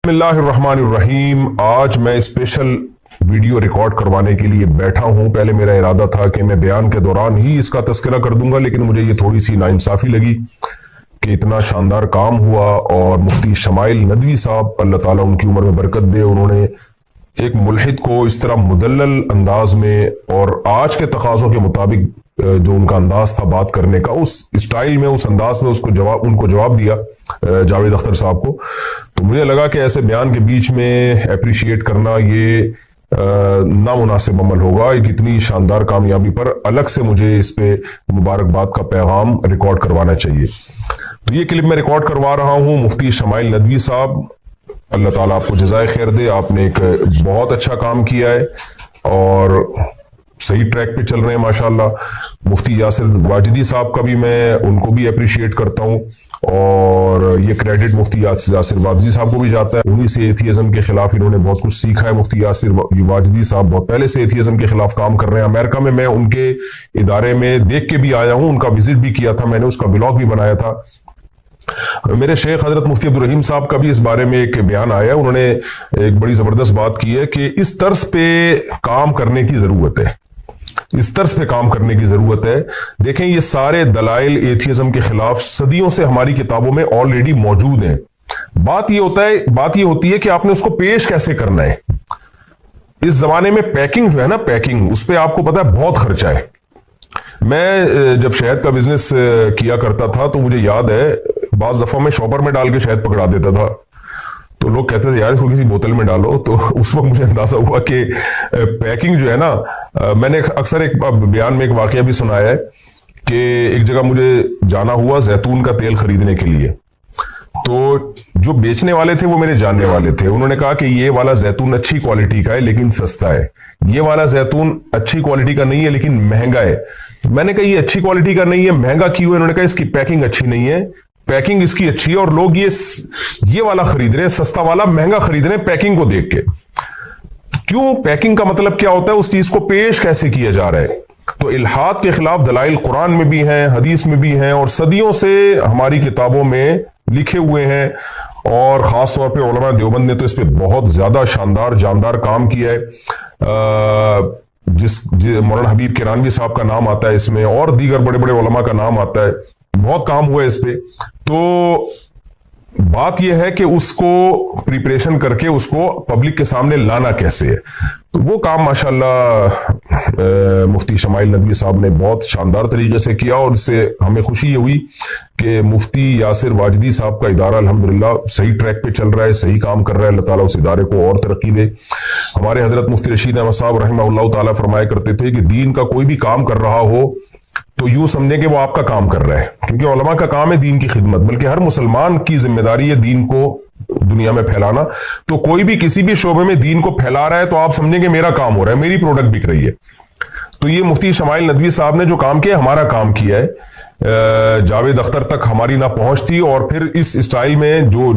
बिस्मिल्लाहिर्रहमानिर्रहीम। आज मैं स्पेशल वीडियो रिकॉर्ड करवाने के लिए बैठा हूं। पहले मेरा इरादा था कि मैं बयान के दौरान ही इसका तज़किरा कर दूंगा, लेकिन मुझे ये थोड़ी सी नाइंसाफी लगी कि इतना शानदार काम हुआ और मुफ्ती शमाइल नदवी साहब, अल्लाह ताला उनकी उम्र में बरकत दे, उन्होंने एक मुल्हिद को इस तरह मुदल्लल अंदाज में और आज के तकाज़ों के मुताबिक जो उनका अंदाज था बात करने का, उस स्टाइल में, उस अंदाज में उनको जवाब दिया जावेद अख्तर साहब को। तो मुझे लगा कि ऐसे बयान के बीच में अप्रिशिएट करना ये नामुनासिब अमल होगा। एक इतनी शानदार कामयाबी पर अलग से मुझे इस पे मुबारकबाद का पैगाम रिकॉर्ड करवाना चाहिए। तो ये क्लिप मैं रिकॉर्ड करवा रहा हूँ मुफ्ती शमाइल नदवी साहब, अल्लाह ताला आपको जज़ाए खैर दे। आपने एक बहुत अच्छा काम किया है और सही ट्रैक पे चल रहे हैं माशाल्लाह। मुफ्ती यासिर वाजिदी साहब का भी मैं उनको भी अप्रिशिएट करता हूँ और ये क्रेडिट मुफ्ती यासिर वाजिदी साहब को भी जाता है। उन्हीं से एथियज्म के खिलाफ इन्होंने बहुत कुछ सीखा है। मुफ्ती यासिर वाजिदी साहब बहुत पहले से एथियज्म के खिलाफ काम कर रहे हैं। अमेरिका में मैं उनके इदारे में देख के भी आया हूँ, उनका विजिट भी किया था, मैंने उसका ब्लॉग भी बनाया था। मेरे शेख हजरत मुफ्ती अब्दुल रहीम साहब का भी इस बारे में एक बयान आया है। उन्होंने एक बड़ी जबरदस्त बात की है कि इस तर्ज पे काम करने की जरूरत है, इस तर्ज पे काम करने की जरूरत है। देखें, ये सारे दलाइल एथियज्म के खिलाफ सदियों से हमारी किताबों में ऑलरेडी मौजूद हैं। बात ये होती है कि आपने उसको पेश कैसे करना है। इस जमाने में पैकिंग जो है ना, पैकिंग, उस पर आपको पता है बहुत खर्चा है। मैं जब शहद का बिजनेस किया करता था तो मुझे याद है बाज दफा मैं शॉपर में डाल के शहद पकड़ा देता था, तो लोग कहते थे यार इसको किसी बोतल में डालो। तो उस वक्त मुझे अंदाजा हुआ कि पैकिंग जो है ना, मैंने अक्सर एक बयान में एक वाकया भी सुनाया है कि एक जगह मुझे जाना हुआ जैतून का तेल खरीदने के लिए। तो जो बेचने वाले थे वो मेरे जानने वाले थे। उन्होंने कहा कि ये वाला जैतून अच्छी क्वालिटी का है लेकिन सस्ता है, ये वाला जैतून अच्छी क्वालिटी का नहीं है लेकिन महंगा है। तो मैंने कहा ये अच्छी क्वालिटी का नहीं है, महंगा क्यों है? उन्होंने कहा इसकी पैकिंग अच्छी नहीं है, पैकिंग इसकी अच्छी है और लोग ये वाला खरीद रहे हैं, सस्ता वाला महंगा खरीद रहे हैं पैकिंग को देख के। क्यों? पैकिंग का मतलब क्या होता है, उस चीज को पेश कैसे किया जा रहा है। तो इल्हाद के खिलाफ दलाइल कुरान में भी हैं, हदीस में भी हैं और सदियों से हमारी किताबों में लिखे हुए हैं। और खास तौर पे उलमा देवबंद ने तो इस पे बहुत ज्यादा शानदार जानदार काम किया है। मौलाना हबीब किरानवी साहब का नाम आता है इसमें और दीगर बड़े बड़े उलमा का नाम आता है। बहुत काम हुआ है इस पे। तो बात यह है कि उसको प्रिपरेशन करके उसको पब्लिक के सामने लाना कैसे है। तो वो काम माशाल्लाह मुफ्ती शमाइल नदवी साहब ने बहुत शानदार तरीके से किया और इससे हमें खुशी ये हुई कि मुफ्ती यासिर वाजिदी साहब का इदारा अल्हम्दुलिल्लाह सही ट्रैक पे चल रहा है, सही काम कर रहा है। अल्लाह ताला उस इदारे को और तरक्की दे। हमारे हजरत मुफ्ती रशीद अहमद साहब रहमहुल्लाह ताला फरमाया करते थे कि दीन का कोई भी काम कर रहा हो तो यूं समझे कि वो आपका काम कर रहा है, क्योंकि उलमा का काम है दीन की खिदमत, बल्कि हर मुसलमान की जिम्मेदारी है दीन को दुनिया में फैलाना। तो कोई भी किसी भी शोबे में दीन को फैला रहा है तो आप समझेंगे मेरा काम हो रहा है, मेरी प्रोडक्ट बिक रही है। तो ये मुफ्ती शमाइल नदवी साहब ने जो काम किया, हमारा काम किया है। जावेद अख्तर तक हमारी ना पहुंच थी और फिर इस स्टाइल में जो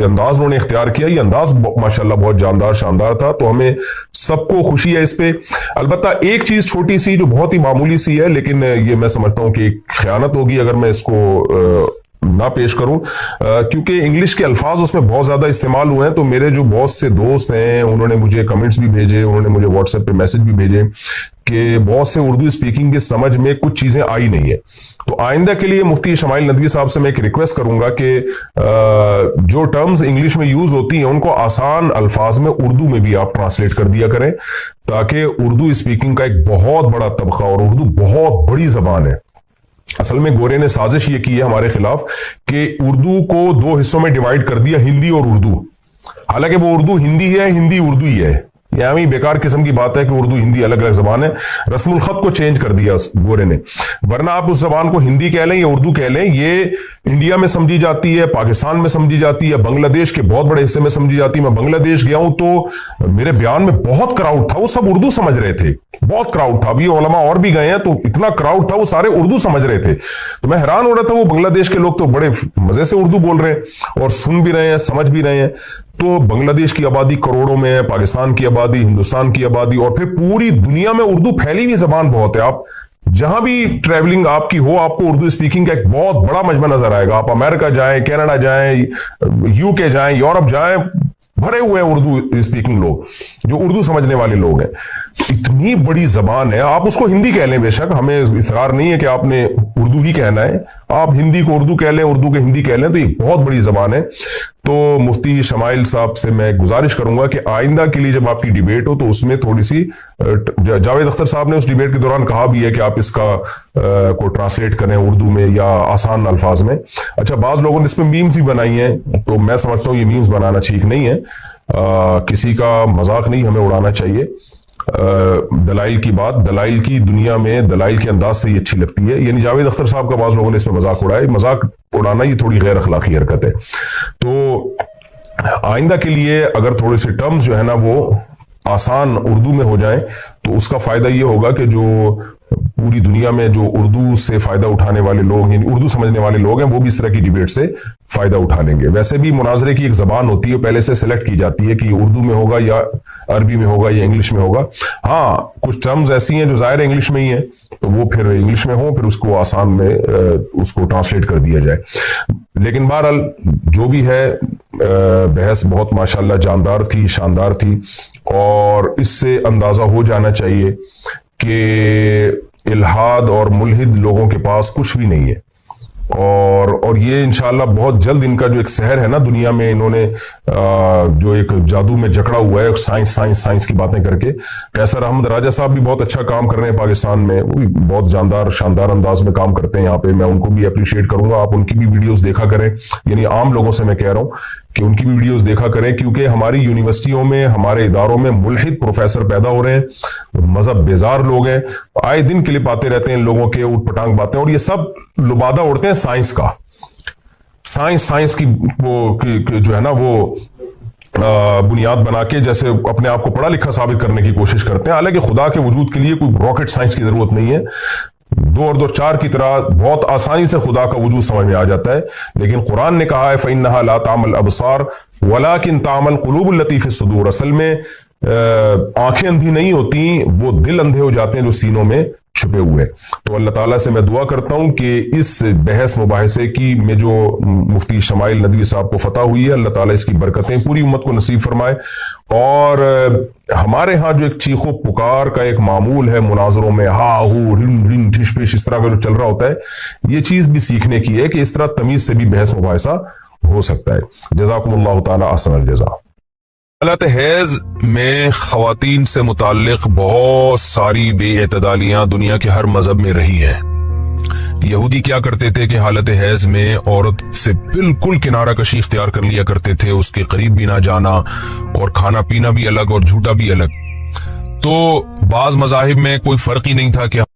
अंदाज उन्होंने इख्तियार किया, ये अंदाज माशाल्लाह बहुत जानदार शानदार था। तो हमें सबको खुशी है इस पे। अलबत्ता एक चीज छोटी सी जो बहुत ही मामूली सी है, लेकिन ये मैं समझता हूं कि एक खयानत होगी अगर मैं इसको ना पेश करूं, क्योंकि इंग्लिश के अल्फाज उसमें बहुत ज्यादा इस्तेमाल हुए हैं। तो मेरे जो बहुत से दोस्त हैं उन्होंने मुझे कमेंट्स भी भेजे, उन्होंने मुझे व्हाट्सएप पे मैसेज भी भेजे कि बहुत से उर्दू स्पीकिंग की समझ में कुछ चीजें आई नहीं है। तो आइंदा के लिए मुफ्ती शमाइल नदवी साहब से मैं एक रिक्वेस्ट करूंगा कि जो टर्म्स इंग्लिश में यूज होती हैं उनको आसान अल्फाज में उर्दू में भी आप ट्रांसलेट कर दिया करें, ताकि उर्दू स्पीकिंग का एक बहुत बड़ा तबका, और उर्दू बहुत बड़ी जबान है। असल में गोरे ने साजिश ये की है हमारे खिलाफ कि उर्दू को दो हिस्सों में डिवाइड कर दिया, हिंदी और उर्दू। हालांकि वो उर्दू हिंदी है, हिंदी उर्दू ही है। यानी बेकार किस्म की बात है कि उर्दू हिंदी अलग अलग जबान है। रस्मुल खत को चेंज कर दिया गोरे ने, वरना आप उस जबान को हिंदी कह लें या उर्दू कह लें, ये इंडिया में समझी जाती है, पाकिस्तान में समझी जाती है, बांग्लादेश के बहुत बड़े हिस्से में समझी जाती है। मैं बांग्लादेश गया हूं तो मेरे बयान में बहुत क्राउड था, वो सब उर्दू समझ रहे थे, बहुत क्राउड था। अभी उलमा और भी गए हैं तो इतना क्राउड था, वो सारे उर्दू समझ रहे थे। तो मैं हैरान हो रहा था, वो बांग्लादेश के लोग तो बड़े मजे से उर्दू बोल रहे हैं और सुन भी रहे हैं, समझ भी रहे हैं। तो बांग्लादेश की आबादी करोड़ों में है, पाकिस्तान की आबादी, हिंदुस्तान की आबादी, और फिर पूरी दुनिया में उर्दू फैली हुई जबान बहुत है। आप जहां भी ट्रैवलिंग आपकी हो, आपको उर्दू स्पीकिंग का एक बहुत बड़ा मजमा नजर आएगा। आप अमेरिका जाएं, कनाडा जाएं, यूके जाएं, यूरोप जाएं, भरे हुए हैं उर्दू स्पीकिंग लोग, जो उर्दू समझने वाले लोग हैं। इतनी बड़ी जबान है, आप उसको हिंदी कह लें, बेशक हमें इसरार नहीं है कि आपने उर्दू ही कहना है, आप हिंदी को उर्दू कह लें, उर्दू को हिंदी कह लें, तो ये बहुत बड़ी जबान है। तो मुफ्ती शमाइल साहब से मैं गुजारिश करूंगा कि आइंदा के लिए जब आपकी डिबेट हो तो उसमें थोड़ी सी, जावेद अख्तर साहब ने उस डिबेट के दौरान कहा भी है कि आप इसका को ट्रांसलेट करें उर्दू में या आसान अल्फाज में। अच्छा, बाज लोगों ने इसमें मीम्स भी बनाई हैं, तो मैं समझता हूँ ये मीम्स बनाना ठीक नहीं है, किसी का मजाक नहीं हमें उड़ाना चाहिए। दलाइल की बात, दलाइल की दुनिया में दलाइल के अंदाज से ये अच्छी लगती है, यानी जावेद अख्तर साहब का बाज लोगों ने इसमें मजाक उड़ाया, मजाक उड़ाना ये थोड़ी गैर अखलाकी हरकत है। तो आइंदा के लिए अगर थोड़े से टर्म्स जो है ना वो आसान उर्दू में हो जाएं तो उसका फायदा ये होगा कि जो पूरी दुनिया में जो उर्दू से फायदा उठाने वाले लोग, यानी उर्दू समझने वाले लोग हैं, वो भी इस तरह की डिबेट से फायदा उठा लेंगे। वैसे भी मुनाजरे की एक जबान होती है, पहले से सिलेक्ट की जाती है कि ये उर्दू में होगा या अरबी में होगा या इंग्लिश में होगा। हाँ, कुछ टर्म्स ऐसी हैं जो जाहिर है इंग्लिश में ही है, तो वो फिर इंग्लिश में हो, फिर उसको आसान में उसको ट्रांसलेट कर दिया जाए। लेकिन बहरहाल जो भी है, बहस बहुत माशाल्लाह जानदार थी, शानदार थी, और इससे अंदाजा हो जाना चाहिए कि इल्हाद और मुल्हिद लोगों के पास कुछ भी नहीं है, और ये इंशाल्लाह बहुत जल्द इनका जो एक सहर है ना दुनिया में, इन्होंने जो एक जादू में जकड़ा हुआ है साइंस की बातें करके। कैसर अहमद राजा साहब भी बहुत अच्छा काम कर रहे हैं पाकिस्तान में, वो भी बहुत जानदार शानदार अंदाज में काम करते हैं यहाँ पे, मैं उनको भी अप्रिशिएट करूंगा। आप उनकी भी वीडियोस देखा करें, यानी आम लोगों से मैं कह रहा हूं कि उनकी भी वीडियोस देखा करें, क्योंकि हमारी यूनिवर्सिटियों में, हमारे इदारों में मुल्हिद प्रोफेसर पैदा हो रहे हैं, मजहब बेजार लोग हैं, आए दिन क्लिप आते रहते हैं इन लोगों के ऊट पटांग बातें, और ये सब लुबादा उड़ते हैं साइंस का। साइंस की वो जो है ना वो बुनियाद बना के जैसे अपने आप को पढ़ा लिखा साबित करने की कोशिश करते हैं, हालांकि खुदा के वजूद के लिए कोई रॉकेट साइंस की जरूरत नहीं है। 2 और 2 4 की तरह बहुत आसानी से खुदा का वजूद समझ में आ जाता है। लेकिन कुरान ने कहा है फ़इन्नहा ला तामल अबसार वलाकिन तामल कुलूबुल लती फ़िस सुदूर, असल में आंखें अंधी नहीं होती, वो दिल अंधे हो जाते हैं जो सीनों में छुपे हुए। तो अल्लाह ताला से मैं दुआ करता हूं कि इस बहस मुबाहिसे की में जो मुफ्ती शमाइल नदवी साहब को फतह हुई है, अल्लाह ताला इसकी बरकतें पूरी उम्मत को नसीब फरमाए। और हमारे यहाँ जो एक चीखो पुकार का एक मामूल है मुनाजरों में, हा हू रिन रिन ठिश पिश, इस तरह का जो चल रहा होता है, ये चीज भी सीखने की है कि इस तरह तमीज से भी बहस मुबाहिसा हो सकता है। जज़ाकुमुल्लाहु ताला अहसनल जज़ा। हालत हैज में खवातीन से मुताल्लिक बहुत सारी बेएतदालियां दुनिया के हर मजहब में रही हैं। यहूदी क्या करते थे कि हालत हैज में औरत से बिल्कुल किनारा कशी इख्तियार कर लिया करते थे, उसके करीब भी ना जाना, और खाना पीना भी अलग और झूठा भी अलग। तो बाज मजाहिब में कोई फर्क ही नहीं था कि